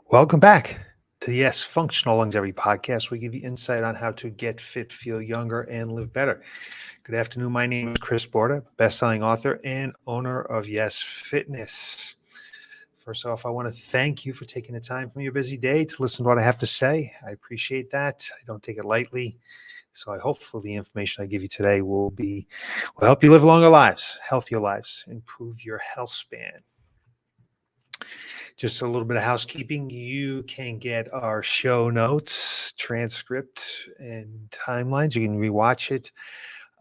Welcome back to the Y.E.S Functional Longevity Podcast. We give you insight on how to get fit, feel younger, and live better. Good afternoon. My name is Chris Borda, best-selling author and owner of Y.E.S Fitness. First off, I want to thank you for taking the time from your busy day to listen to what I have to say. I appreciate that. I don't take it lightly. So I hopefully the information I give you today will help you live longer lives, healthier lives, improve your health span. Just a little bit of housekeeping. You can get our show notes, transcript, and timelines. You can rewatch it.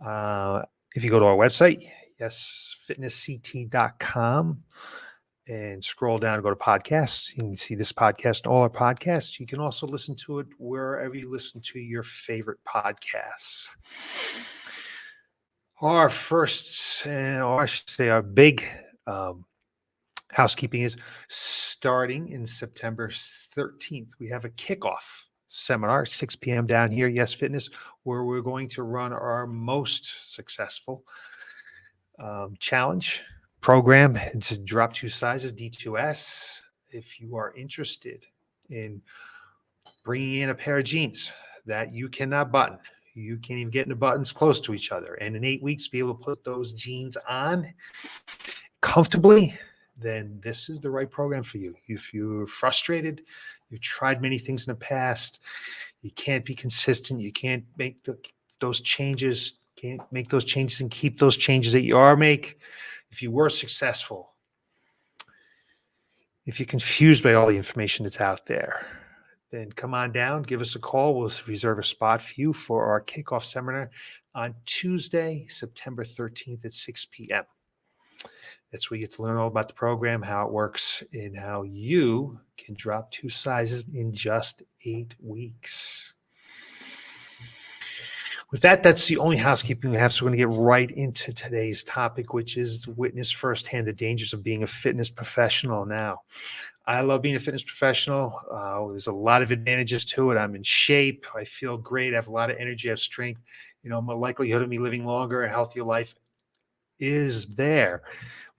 Uh, if you go to our website, yesfitnessct.com, and scroll down and go to podcasts, you can see this podcast and all our podcasts. You can also listen to it wherever you listen to your favorite podcasts. Our first, or I should say, our big housekeeping is starting in September 13th. We have a kickoff seminar, 6 p.m. down here, Y.E.S Fitness, where we're going to run our most successful challenge program. It's a drop 2 sizes, D2S. If you are interested in bringing in a pair of jeans that you cannot button, you can't even get the buttons close to each other, and in 8 weeks be able to put those jeans on comfortably, then this is the right program for you. If you're frustrated, you've tried many things in the past, you can't be consistent, you can't make those changes, can't make those changes and keep those changes that you are make. If you were successful, if you're confused by all the information that's out there, then come on down, give us a call. We'll reserve a spot for you for our kickoff seminar on Tuesday, September 13th at 6 p.m. That's where you get to learn all about the program, how it works, and how you can drop 2 sizes in just 8 weeks. With that, that's the only housekeeping we have. So we're going to get right into today's topic, which is to witness firsthand the dangers of being a fitness professional. Now, I love being a fitness professional. There's a lot of advantages to it. I'm in shape. I feel great. I have a lot of energy. I have strength. My likelihood of me living longer, a healthier life is there.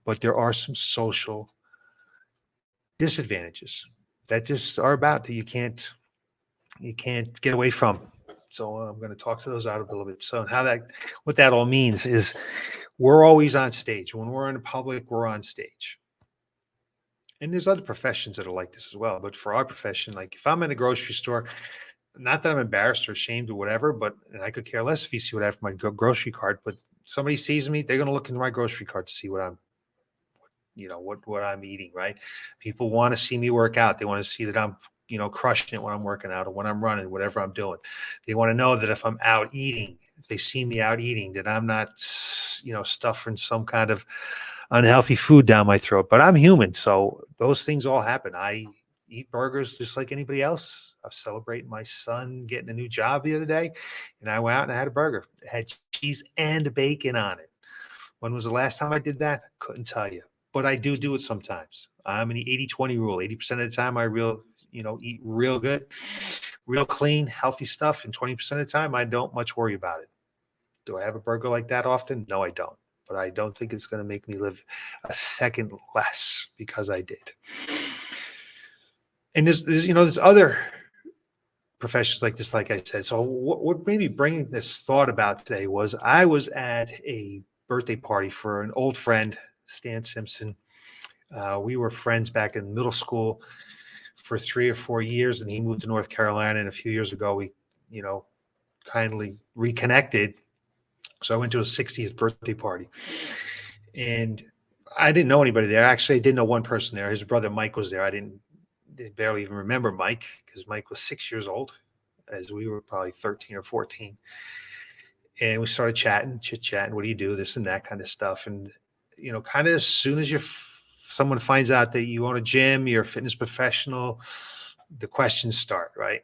But there are some social disadvantages that just are about that you can't get away from. So I'm going to talk to those out a little bit. So what that all means is we're always on stage. When we're in public, we're on stage. And there's other professions that are like this as well. But for our profession, like if I'm in a grocery store, not that I'm embarrassed or ashamed or whatever, and I could care less if you see what I have for my grocery card, but somebody sees me, they're going to look into my grocery card to see what I'm eating, right? People want to see me work out. They want to see that I'm, crushing it when I'm working out or when I'm running, whatever I'm doing. They want to know that if I'm out eating, if they see me out eating, that I'm not, stuffing some kind of unhealthy food down my throat. But I'm human. So those things all happen. I eat burgers just like anybody else. I was celebrating my son getting a new job the other day, and I went out and I had a burger. It had cheese and bacon on it. When was the last time I did that? Couldn't tell you. But I do it sometimes. I'm in the 80-20 rule. 80% of the time I eat real good, real clean, healthy stuff. And 20% of the time I don't much worry about it. Do I have a burger like that often? No, I don't. But I don't think it's going to make me live a second less because I did. And there's other professions like this, like I said. So what made me bring this thought about today was I was at a birthday party for an old friend, Stan Simpson. We were friends back in middle school for 3 or 4 years, and he moved to North Carolina. And a few years ago, we, kindly reconnected. So I went to his 60th birthday party, and I didn't know anybody there. Actually, I didn't know one person there. His brother Mike was there. I didn't barely even remember Mike because Mike was 6 years old, as we were probably 13 or 14. And we started chit-chatting. What do you do? This and that kind of stuff. And kind of as soon as someone finds out that you own a gym, you're a fitness professional, the questions start, right?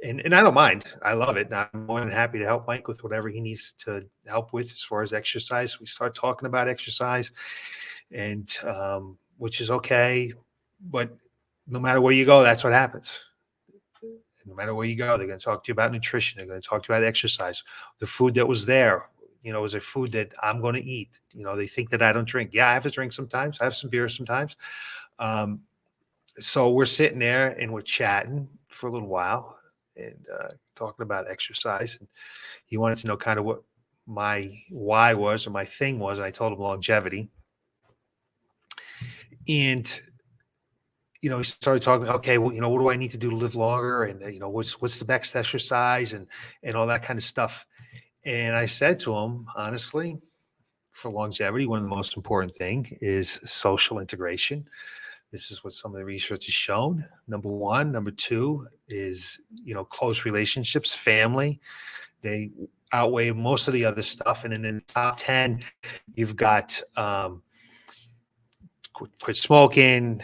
And I don't mind. I love it. And I'm more than happy to help Mike with whatever he needs to help with as far as exercise. We start talking about exercise, and which is okay. But no matter where you go, that's what happens. No matter where you go, they're going to talk to you about nutrition. They're going to talk to you about exercise. The food that was there, is a food that I'm going to eat. They think that I don't drink. Yeah, I have a drink sometimes. I have some beer sometimes. So we're sitting there and we're chatting for a little while and talking about exercise. And he wanted to know kind of what my why was or my thing was. And I told him longevity. And he started talking. Okay, well, what do I need to do to live longer? And what's the best exercise and all that kind of stuff. And I said to him, honestly, for longevity, one of the most important thing is social integration. This is what some of the research has shown. Number one. Number two is, close relationships, family. They outweigh most of the other stuff. And then in the top 10, you've got quit smoking,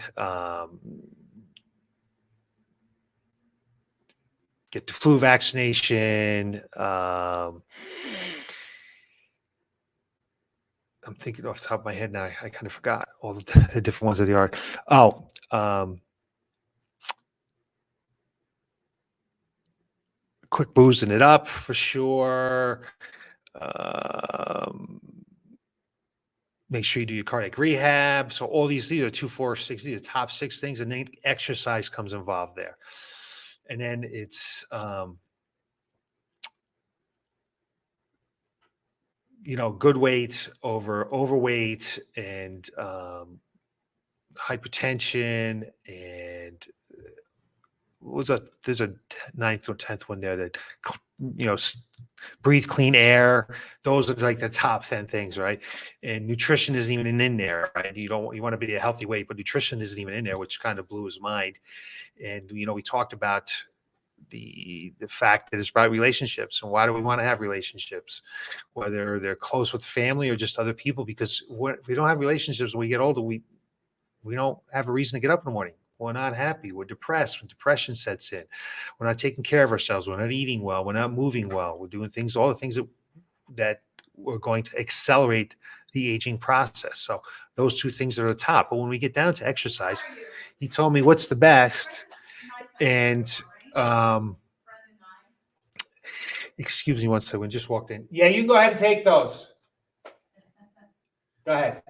get the flu vaccination. I'm thinking off the top of my head now. I kind of forgot all the different ones that they are. Oh, quit boozing it up for sure. Um, Make sure you do your cardiac rehab. So all these are 2, 4, 6, these are top 6 things, and then exercise comes involved there. And then it's good weight over overweight and hypertension and there's a ninth or 10th one there that breathe clean air. Those are like the top 10 things, right? And nutrition isn't even in there, right? You want to be a healthy weight, but nutrition isn't even in there, which kind of blew his mind. And we talked about the fact that it's about relationships and why do we want to have relationships, whether they're close with family or just other people, because if we don't have relationships when we get older, we don't have a reason to get up in the morning. We're not happy. We're depressed. When depression sets in, we're not taking care of ourselves. We're not eating well. We're not moving well. We're doing all the things that we're going to accelerate the aging process. So those 2 things are the top. But when we get down to exercise, he told me what's the best. And excuse me one second. Just walked in. Yeah, you can go ahead and take those. Go ahead.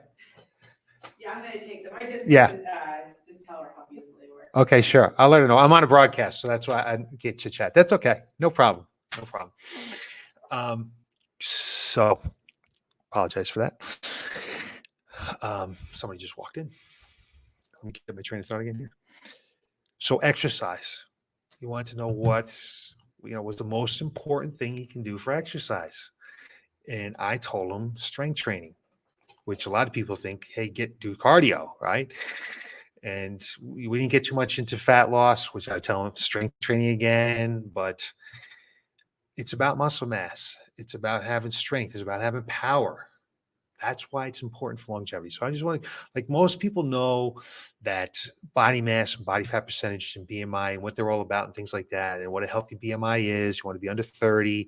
Yeah, I'm going to take them. I just just tell her how beautiful they were. Okay, sure. I'll let her know. I'm on a broadcast, so that's why I get to chat. That's okay. No problem. No problem. So apologize for that. Somebody just walked in. Let me get my train of thought again here. So exercise. You want to know what's the most important thing you can do for exercise. And I told him strength training, which a lot of people think, hey, do cardio, right? And we didn't get too much into fat loss, which I tell them strength training again, but it's about muscle mass. It's about having strength. It's about having power. That's why it's important for longevity. So I just want to, like most people know that body mass and body fat percentage and BMI and what they're all about and things like that, and what a healthy BMI is. You want to be under 30.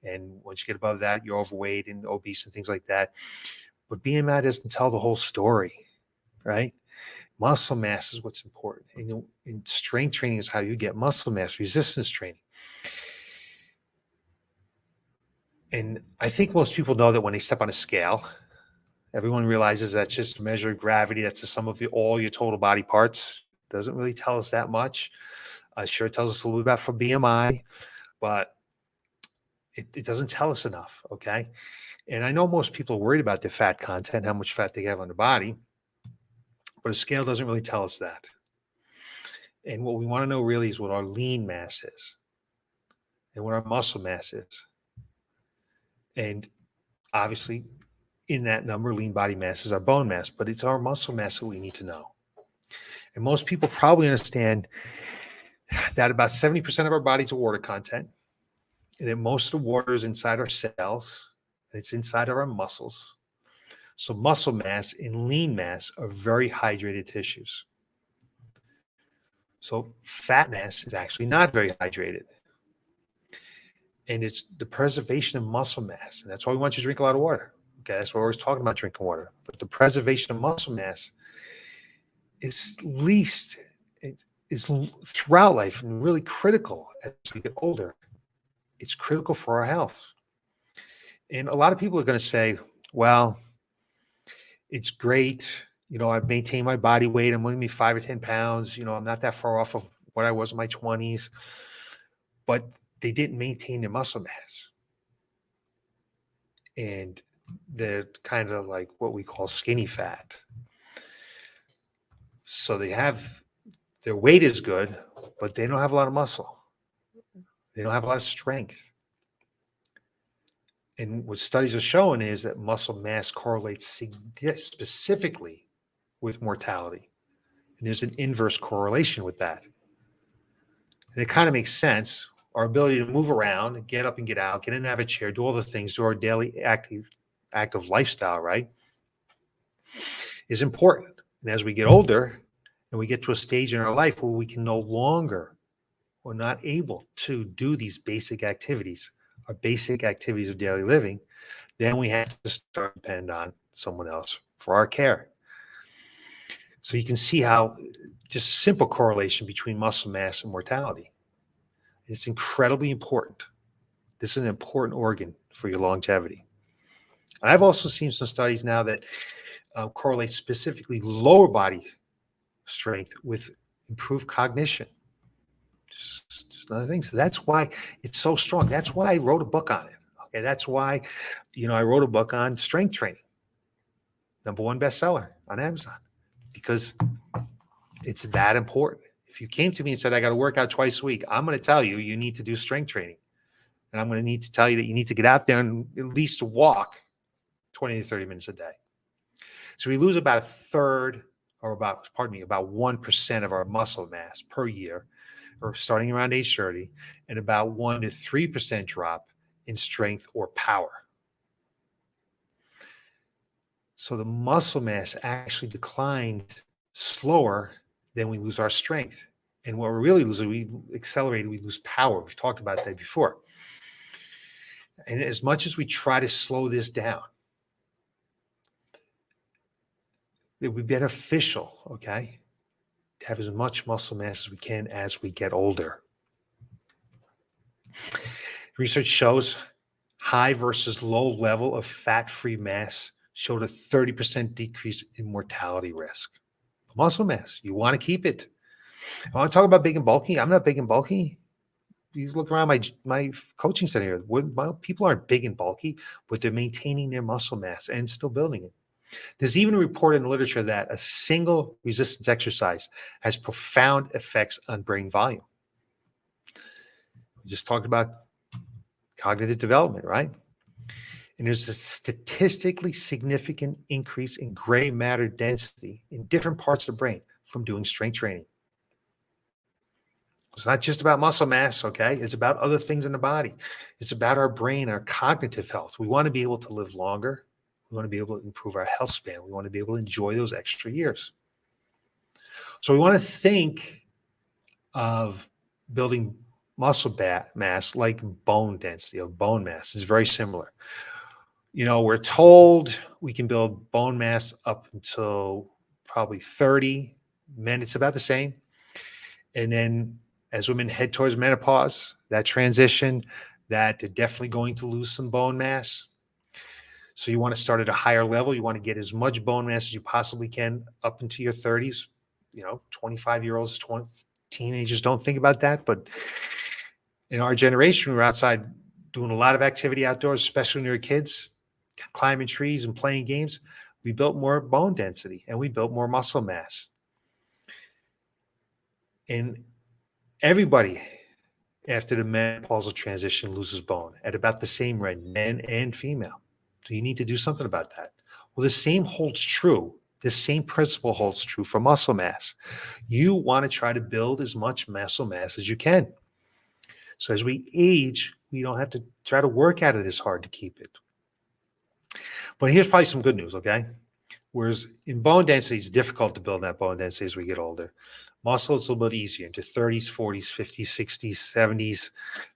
And once you get above that, you're overweight and obese and things like that. But BMI doesn't tell the whole story, right? Muscle mass is what's important. And strength training is how you get muscle mass, resistance training. And I think most people know that when they step on a scale, everyone realizes that's just a measure of gravity. That's the sum of all your total body parts. Doesn't really tell us that much. Sure, it tells us a little bit about for BMI, but it doesn't tell us enough, okay? And I know most people are worried about their fat content, how much fat they have on their body, but a scale doesn't really tell us that. And what we want to know really is what our lean mass is and what our muscle mass is. And obviously, in that number, lean body mass is our bone mass, but it's our muscle mass that we need to know. And most people probably understand that about 70% of our body's water content, and that most of the water is inside our cells, and it's inside of our muscles. So muscle mass and lean mass are very hydrated tissues. So fat mass is actually not very hydrated. And it's the preservation of muscle mass. And that's why we want you to drink a lot of water. Okay, that's why we're always talking about drinking water. But the preservation of muscle mass is throughout life and really critical as we get older. It's critical for our health. And a lot of people are going to say, well, it's great I've maintained my body weight. I'm only 5 or 10 pounds. I'm not that far off of what I was in my 20s, but they didn't maintain their muscle mass. And they're kind of like what we call skinny fat. So their weight is good, but they don't have a lot of muscle. They don't have a lot of strength. And what studies are showing is that muscle mass correlates specifically with mortality. And there's an inverse correlation with that. And it kind of makes sense. Our ability to move around, get up and get out, get in and have a chair, do all the things, do our daily active lifestyle, right, is important. And as we get older and we get to a stage in our life where we can no longer or not able to do these basic activities, our basic activities of daily living, then we have to start to depend on someone else for our care. So you can see how just simple correlation between muscle mass and mortality. It's incredibly important. This is an important organ for your longevity. And I've also seen some studies now that correlate specifically lower body strength with improved cognition. Just another thing. So that's why it's so strong. That's why I wrote a book on it. Okay, that's why, I wrote a book on strength training, #1 bestseller on Amazon, because it's that important. If you came to me and said, I got to work out twice a week, I'm going to tell you, you need to do strength training. And I'm going to need to tell you that you need to get out there and at least walk 20 to 30 minutes a day. So we lose about a third or about 1% of our muscle mass per year, or starting around age 30, and about 1 to 3% drop in strength or power. So the muscle mass actually declines slower than we lose our strength. And what we're really losing, we lose power. We've talked about that before. And as much as we try to slow this down, it would be beneficial, okay, to have as much muscle mass as we can as we get older. Research shows high versus low level of fat-free mass showed a 30% decrease in mortality risk. Muscle mass, you want to keep it. I want to talk about big and bulky. I'm not big and bulky. You look around my coaching center here. People aren't big and bulky, but they're maintaining their muscle mass and still building it. There's even a report in the literature that a single resistance exercise has profound effects on brain volume. We just talked about cognitive development, right? And there's a statistically significant increase in gray matter density in different parts of the brain from doing strength training. It's not just about muscle mass, okay? It's about other things in the body. It's about our brain, our cognitive health. We want to be able to live longer. We want to be able to improve our health span. We want to be able to enjoy those extra years. So we want to think of building muscle mass like bone density, or bone mass. It's very similar. We're told we can build bone mass up until probably 30. Men, it's about the same. And then as women head towards menopause, that transition, that they're definitely going to lose some bone mass. So you want to start at a higher level. You want to get as much bone mass as you possibly can up into your 30s. 25-year-olds, teenagers don't think about that. But in our generation, we were outside doing a lot of activity outdoors, especially when we were kids, climbing trees and playing games. We built more bone density and we built more muscle mass. And everybody after the menopausal transition loses bone at about the same rate, men and female. So you need to do something about that. Well, the same holds true. The same principle holds true for muscle mass. You want to try to build as much muscle mass as you can. So as we age, we don't have to try to work at it as hard to keep it. But here's probably some good news, okay? Whereas in bone density, it's difficult to build that bone density as we get older. Muscle is a little bit easier into 30s, 40s, 50s, 60s,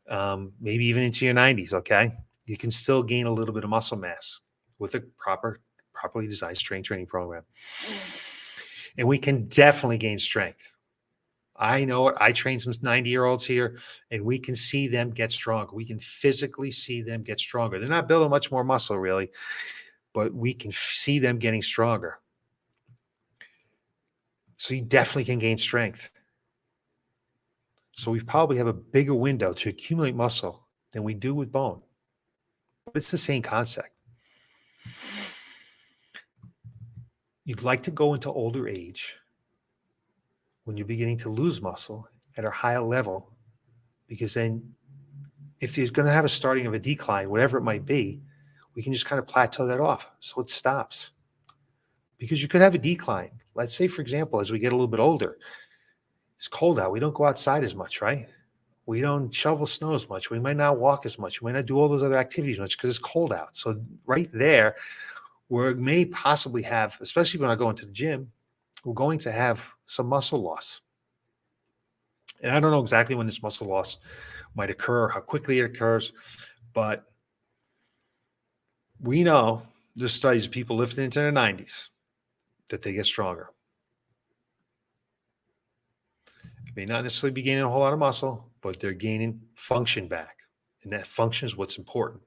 70s, maybe even into your 90s, okay? You can still gain a little bit of muscle mass with a properly designed strength training program. And we can definitely gain strength. I know it. I train some 90-year-olds here, and we can see them get stronger. We can physically see them get stronger. They're not building much more muscle, really, but we can see them getting stronger. So you definitely can gain strength. So we probably have a bigger window to accumulate muscle than we do with bone. But it's the same concept. You'd like to go into older age when you're beginning to lose muscle at a higher level, because then if you're going to have a starting of a decline, whatever it might be, we can just kind of plateau that off so it stops. Because you could have a decline. Let's say, for example, as we get a little bit older, it's cold out. We don't go outside as much, right? We don't shovel snow as much. We might not walk as much. We might not do all those other activities much because it's cold out. So right there, we may possibly have, especially when I go into the gym, we're going to have some muscle loss. And I don't know exactly when this muscle loss might occur, how quickly it occurs, but we know there's studies of people lifting into their 90s that they get stronger. May not necessarily be gaining a whole lot of muscle, but they're gaining function back. And that function is what's important.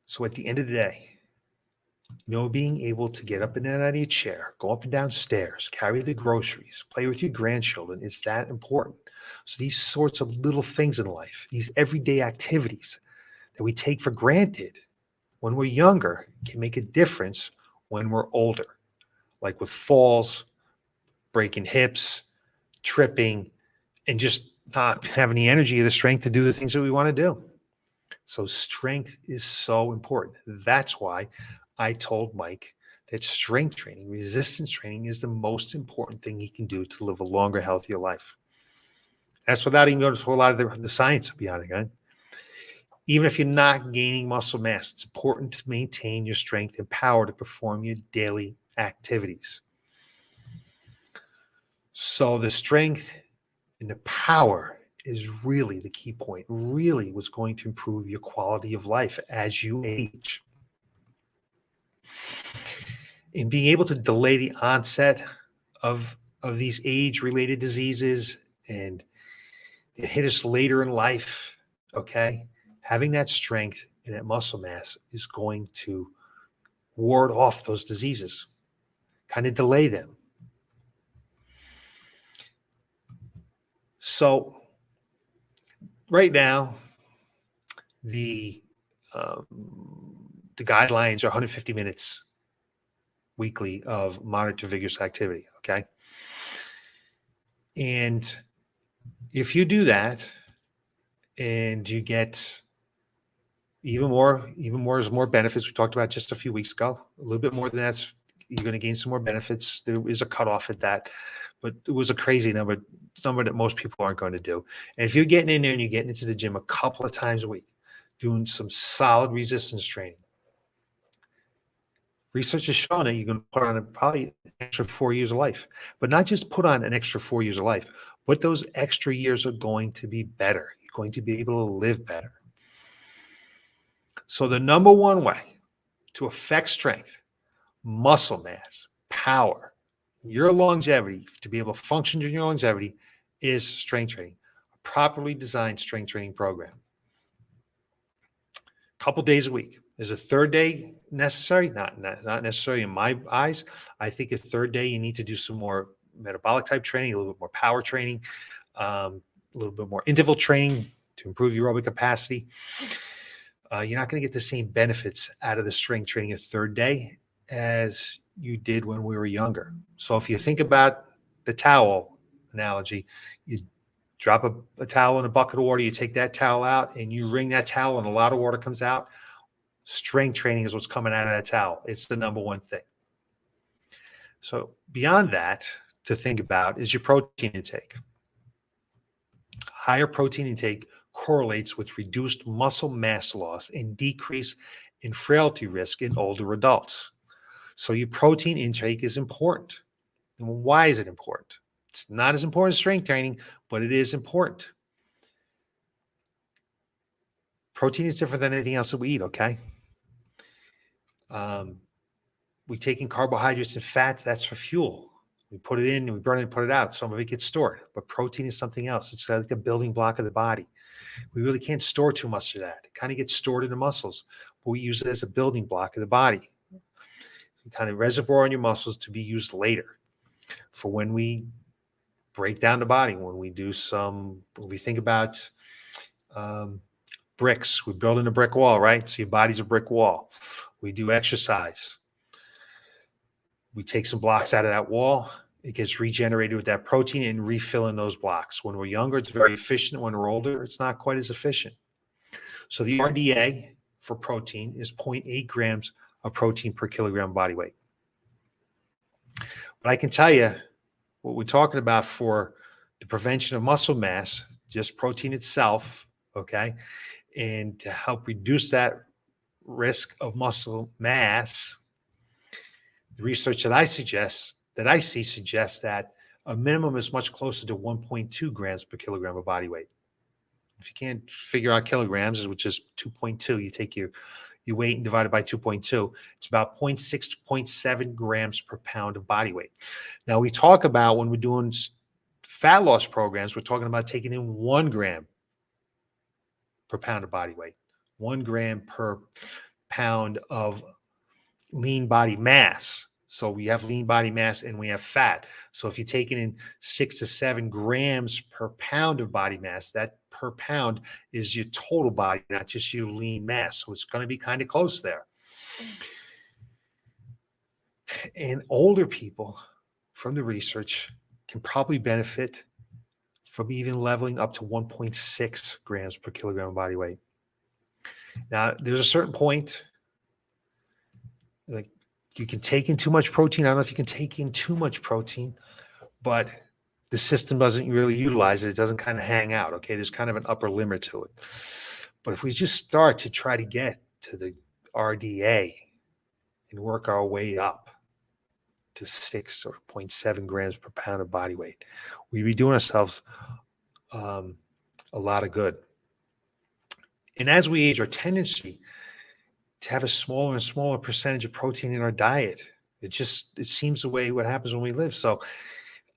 So at the end of the day, being able to get up and down out of your chair, go up and down stairs, carry the groceries, play with your grandchildren, is that important. So these sorts of little things in life, these everyday activities that we take for granted when we're younger can make a difference when we're older, like with falls, breaking hips, tripping, and just not having the energy or the strength to do the things that we want to do. So strength is so important. That's why I told Mike that strength training, resistance training is the most important thing he can do to live a longer, healthier life. That's without even going into a lot of the science behind it, right? Even if you're not gaining muscle mass, it's important to maintain your strength and power to perform your daily activities. So the strength and the power is really the key point, really what's going to improve your quality of life as you age. And being able to delay the onset of these age-related diseases and it hit us later in life, okay? Having that strength and that muscle mass is going to ward off those diseases, kind of delay them. So right now, the guidelines are 150 minutes weekly of moderate to vigorous activity, okay? And if you do that and you get even more is more benefits. We talked about just a few weeks ago. A little bit more than that's you're going to gain some more benefits. There is a cutoff at that, but it was a crazy number that most people aren't going to do. And if you're getting in there and you're getting into the gym a couple of times a week, doing some solid resistance training, research has shown that you're going to put on probably an extra 4 years of life, but not just put on an extra 4 years of life, but those extra years are going to be better. You're going to be able to live better. So the number one way to affect strength, muscle mass, power, your longevity, to be able to function during your longevity is strength training, a properly designed strength training program. A couple days a week. Is a third day necessary? Not necessarily in my eyes. I think a third day you need to do some more metabolic type training, a little bit more power training, a little bit more interval training to improve your aerobic capacity. You're not going to get the same benefits out of the strength training a third day as you did when we were younger. So if you think about the towel analogy, you drop a towel in a bucket of water, you take that towel out and you wring that towel and a lot of water comes out. Strength training is what's coming out of that towel. It's the number one thing. So beyond that, to think about is your protein intake. Higher protein intake correlates with reduced muscle mass loss and decrease in frailty risk in older adults. So your protein intake is important. And why is it important? It's not as important as strength training, but it is important. Protein is different than anything else that we eat, okay? We take in carbohydrates and fats, that's for fuel. We put it in and we burn it and put it out. Some of it gets stored, but protein is something else. It's like the building block of the body. We really can't store too much of that. It kind of gets stored in the muscles, but we use it as a building block of the body. kind of reservoir in your muscles to be used later for when we break down the body, when we think about bricks. We're building a brick wall, right? So your body's a brick wall. We do exercise. We take some blocks out of that wall. It gets regenerated with that protein and refilling those blocks. When we're younger, it's very efficient. When we're older, it's not quite as efficient. So the RDA for protein is 0.8 grams of protein per kilogram body weight. But I can tell you what we're talking about for the prevention of muscle mass, just protein itself, okay, and to help reduce that risk of muscle mass, the research that I see suggests that a minimum is much closer to 1.2 grams per kilogram of body weight. If you can't figure out kilograms, which is 2.2, you take your weight and divide it by 2.2, it's about 0.6 to 0.7 grams per pound of body weight. Now, we talk about when we're doing fat loss programs, we're talking about taking in 1 gram per pound of body weight, 1 gram per pound of lean body mass. So we have lean body mass and we have fat. So if you're taking in 6 to 7 grams per pound of body mass, that per pound is your total body, not just your lean mass. So it's going to be kind of close there. And older people, from the research, can probably benefit from even leveling up to 1.6 grams per kilogram of body weight. Now, there's a certain point, like you can take in too much protein. I don't know if you can take in too much protein, but the system doesn't really utilize it. It doesn't kind of hang out. Okay. There's kind of an upper limit to it. But if we just start to try to get to the RDA and work our way up to 6 or 0.7 grams per pound of body weight, we'd be doing ourselves a lot of good. And as we age, our tendency to have a smaller and smaller percentage of protein in our diet. It seems the way what happens when we live. So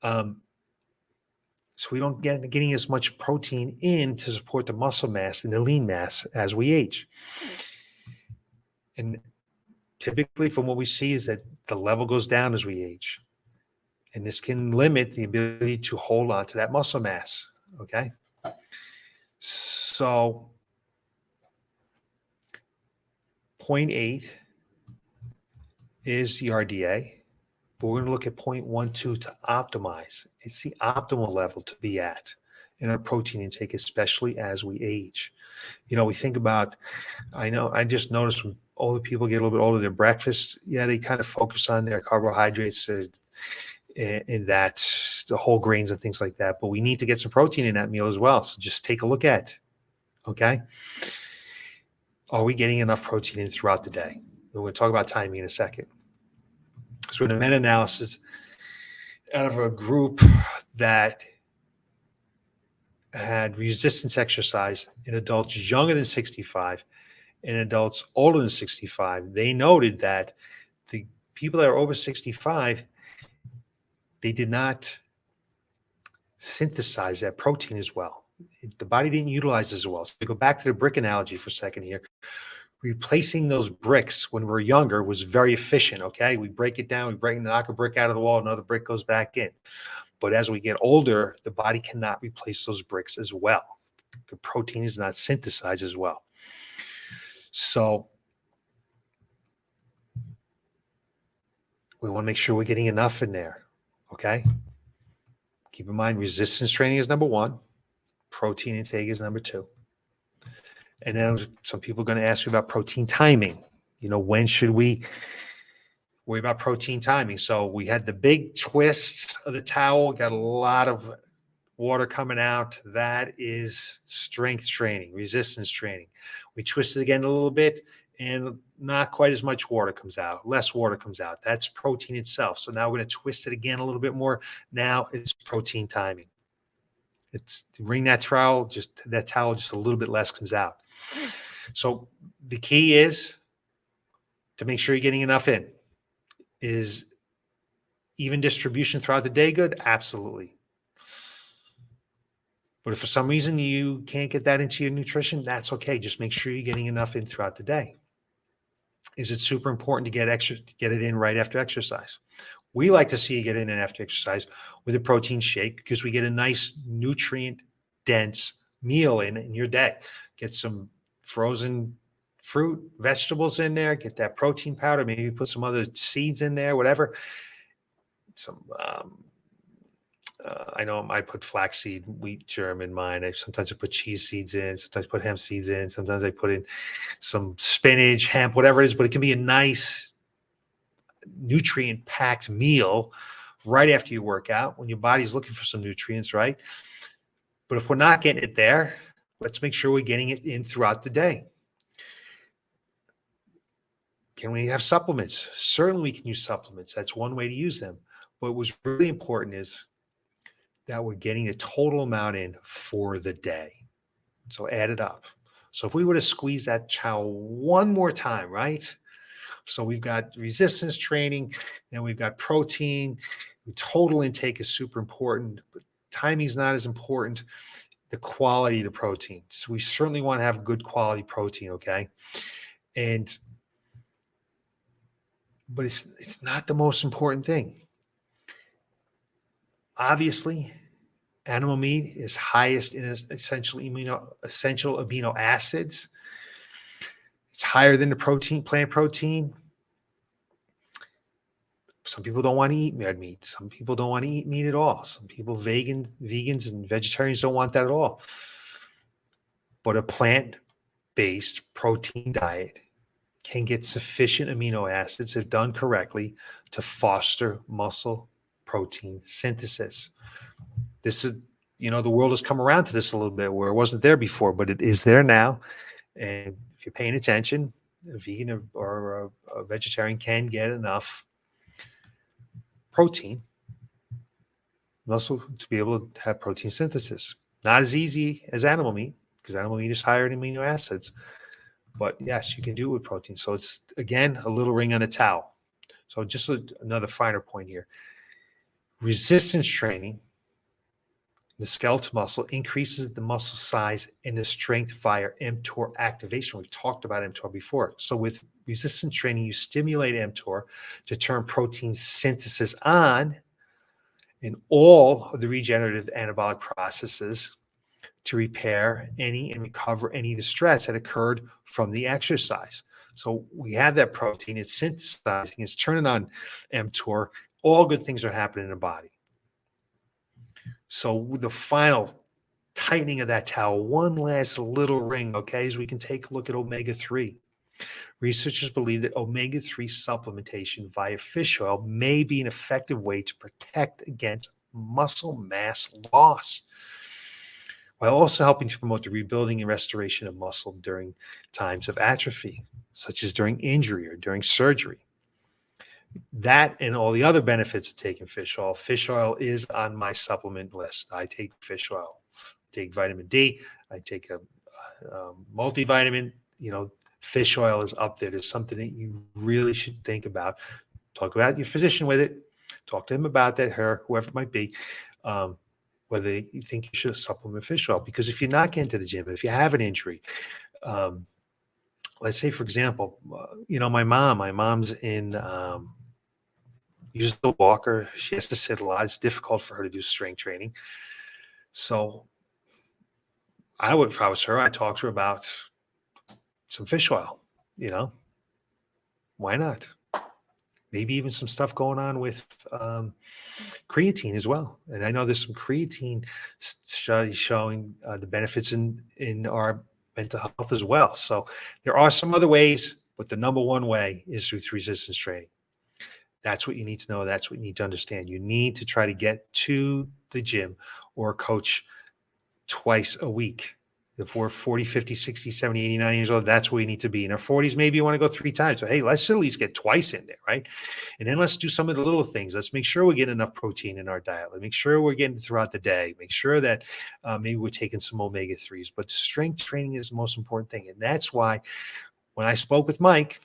we don't getting as much protein in to support the muscle mass and the lean mass as we age. And typically from what we see is that the level goes down as we age. And this can limit the ability to hold on to that muscle mass. Okay. So 0.8 is the RDA, but we're going to look at 0.12 to optimize. It's the optimal level to be at in our protein intake, especially as we age. We think about, I just noticed when older people get a little bit older, their breakfast, they kind of focus on their carbohydrates and that, the whole grains and things like that. But we need to get some protein in that meal as well. So just take a look at it. Okay. Are we getting enough protein in throughout the day? We're going to talk about timing in a second. So in a meta-analysis out of a group that had resistance exercise in adults younger than 65 and adults older than 65, they noted that the people that are over 65, they did not synthesize that protein as well. The body didn't utilize it as well. So to go back to the brick analogy for a second here, replacing those bricks when we're younger was very efficient. Okay. We break it down, knock a brick out of the wall, another brick goes back in. But as we get older, the body cannot replace those bricks as well. The protein is not synthesized as well. So we want to make sure we're getting enough in there. Okay. Keep in mind, resistance training is number 1. Protein intake is number 2. And then some people are going to ask me about protein timing. When should we worry about protein timing? So we had the big twist of the towel, got a lot of water coming out. That is strength training, resistance training. We twist it again a little bit and not quite as much water comes out. Less water comes out. That's protein itself. So now we're going to twist it again a little bit more. Now it's protein timing. It's to wring that towel just a little bit less comes out. So the key is to make sure you're getting enough in. Is even distribution throughout the day good? Absolutely. But if for some reason you can't get that into your nutrition, that's okay. Just make sure you're getting enough in throughout the day. is it super important to get it in right after exercise. We like to see you get in and after exercise with a protein shake because we get a nice nutrient dense meal in your day. Get some frozen fruit, vegetables in there, get that protein powder, maybe put some other seeds in there, whatever. Some, I know I put flaxseed, wheat germ in mine. Sometimes I put cheese seeds in, sometimes I put hemp seeds in, sometimes I put in some spinach, hemp, whatever it is, but it can be a nice nutrient packed meal right after you work out when your body's looking for some nutrients, right? But if we're not getting it there, let's make sure we're getting it in throughout the day. Can we have supplements? Certainly we can use supplements. That's one way to use them. But what's really important is that we're getting a total amount in for the day. So add it up. So if we were to squeeze that chow one more time, right? So we've got resistance training, and we've got protein. Total intake is super important, but timing is not as important. The quality of the protein. So we certainly want to have good quality protein, okay? But it's not the most important thing. Obviously, animal meat is highest in essential amino acids. It's higher than the plant protein. Some people don't want to eat red meat. Some people don't want to eat meat at all. Some people, vegans and vegetarians, don't want that at all. But a plant-based protein diet can get sufficient amino acids, if done correctly, to foster muscle protein synthesis. This is, the world has come around to this a little bit where it wasn't there before, but it is there now. And if you're paying attention, a vegan or a vegetarian can get enough protein muscle to be able to have protein synthesis. Not as easy as animal meat, because animal meat is higher in amino acids. But yes, you can do it with protein. So it's, again, a little ring on a towel. So just another finer point here. Resistance training, the skeletal muscle, increases the muscle size and the strength via mTOR activation. We've talked about mTOR before. So with resistance training, you stimulate mTOR to turn protein synthesis on in all of the regenerative anabolic processes to repair any and recover any of the stress that occurred from the exercise. So we have that protein, it's synthesizing, it's turning on mTOR. All good things are happening in the body. So the final tightening of that towel, one last little ring, okay, is we can take a look at omega-3. Researchers believe that omega-3 supplementation via fish oil may be an effective way to protect against muscle mass loss, while also helping to promote the rebuilding and restoration of muscle during times of atrophy, such as during injury or during surgery. That and all the other benefits of taking fish oil. Fish oil is on my supplement list. I take fish oil, I take vitamin D, I take a multivitamin. Fish oil is up there. There's something that you really should think about. Talk about your physician with it. Talk to him about that, her, whoever it might be, whether you think you should supplement fish oil. Because if you're not getting to the gym, if you have an injury, let's say, for example, my mom's in, uses the walker. She has to sit a lot. It's difficult for her to do strength training. So if I was her, I'd talk to her about some fish oil, why not? Maybe even some stuff going on with creatine as well. And I know there's some creatine studies showing the benefits in our mental health as well. So there are some other ways, but the number one way is through resistance training. That's what you need to know. That's what you need to understand. You need to try to get to the gym or coach twice a week. If we're 40, 50, 60, 70, 89 years old, that's where you need to be. In our 40s, maybe you want to go 3 times. So, hey, let's at least get twice in there, right? And then let's do some of the little things. Let's make sure we're getting enough protein in our diet. Let's make sure we're getting throughout the day. Make sure that maybe we're taking some omega-3s. But strength training is the most important thing. And that's why when I spoke with Mike,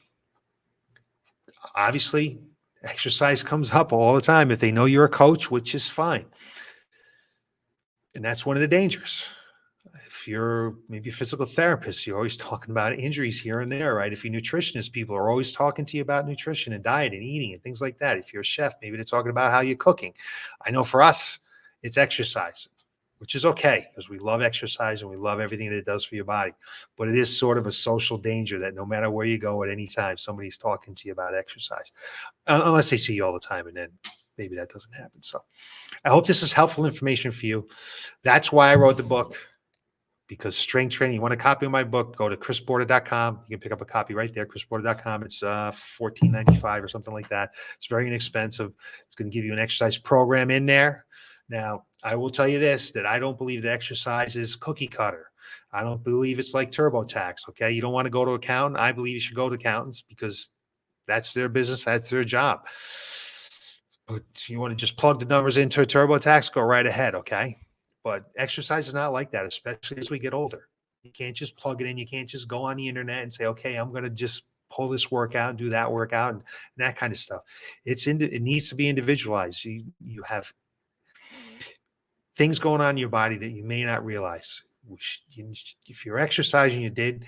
obviously exercise comes up all the time if they know you're a coach, which is fine. And that's one of the dangers. If you're maybe a physical therapist, you're always talking about injuries here and there, right? If you're nutritionist, people are always talking to you about nutrition and diet and eating and things like that. If you're a chef, maybe they're talking about how you're cooking. I know for us, it's exercise, which is okay because we love exercise and we love everything that it does for your body. But it is sort of a social danger that no matter where you go at any time, somebody's talking to you about exercise, unless they see you all the time, and then maybe that doesn't happen. So I hope this is helpful information for you. That's why I wrote the book, because strength training, you want a copy of my book, go to chrisborder.com. You can pick up a copy right there, chrisborder.com. It's $14.95 or something like that. It's very inexpensive. It's going to give you an exercise program in there. Now, I will tell you this, that I don't believe that exercise is cookie cutter. I don't believe it's like TurboTax, okay? You don't want to go to an accountant. I believe you should go to accountants because that's their business. That's their job. But you want to just plug the numbers into a TurboTax, go right ahead, okay? But exercise is not like that, especially as we get older. You can't just plug it in. You can't just go on the internet and say, okay, I'm going to just pull this workout and do that workout and that kind of stuff. It needs to be individualized. You have things going on in your body that you may not realize. If you're exercising, you did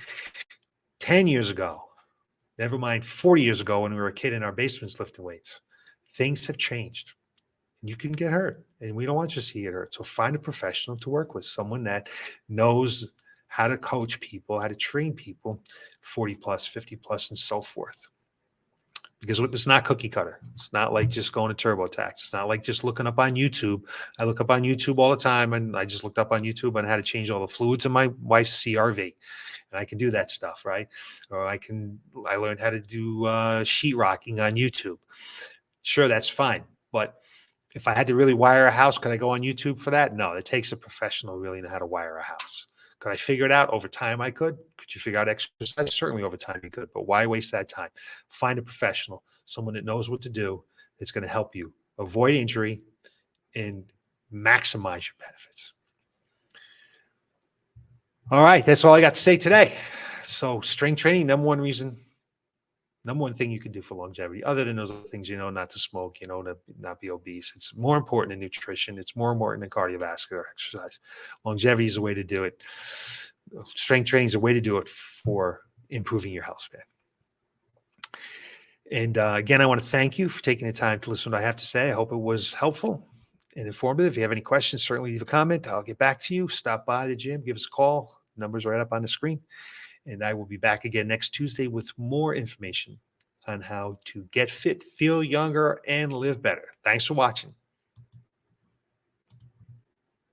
10 years ago, never mind 40 years ago when we were a kid in our basements lifting weights, things have changed. You can get hurt, and we don't want you to see it hurt. So find a professional to work with, someone that knows how to coach people, how to train people, 40 plus, 50 plus, and so forth. Because it's not cookie cutter. It's not like just going to TurboTax. It's not like just looking up on YouTube. I look up on YouTube all the time, and I just looked up on YouTube on how to change all the fluids in my wife's CRV. And I can do that stuff, right? Or I learned how to do sheetrocking on YouTube. Sure, that's fine. But if I had to really wire a house, could I go on YouTube for that? No, it takes a professional to really know how to wire a house. Could I figure it out over time? I could. Could you figure out exercise? Certainly over time you could, but why waste that time? Find a professional, someone that knows what to do, that's going to help you avoid injury and maximize your benefits. All right, that's all I got to say today. So strength training, number one thing you can do for longevity, other than those other things, not to smoke, to not be obese. It's more important than nutrition. It's more important than cardiovascular exercise. Longevity is a way to do it. Strength training is a way to do it for improving your health span. And again, I want to thank you for taking the time to listen to what I have to say. I hope it was helpful and informative. If you have any questions, certainly leave a comment. I'll get back to you. Stop by the gym, give us a call. Numbers right up on the screen. And I will be back again next Tuesday with more information on how to get fit, feel younger, and live better. Thanks for watching.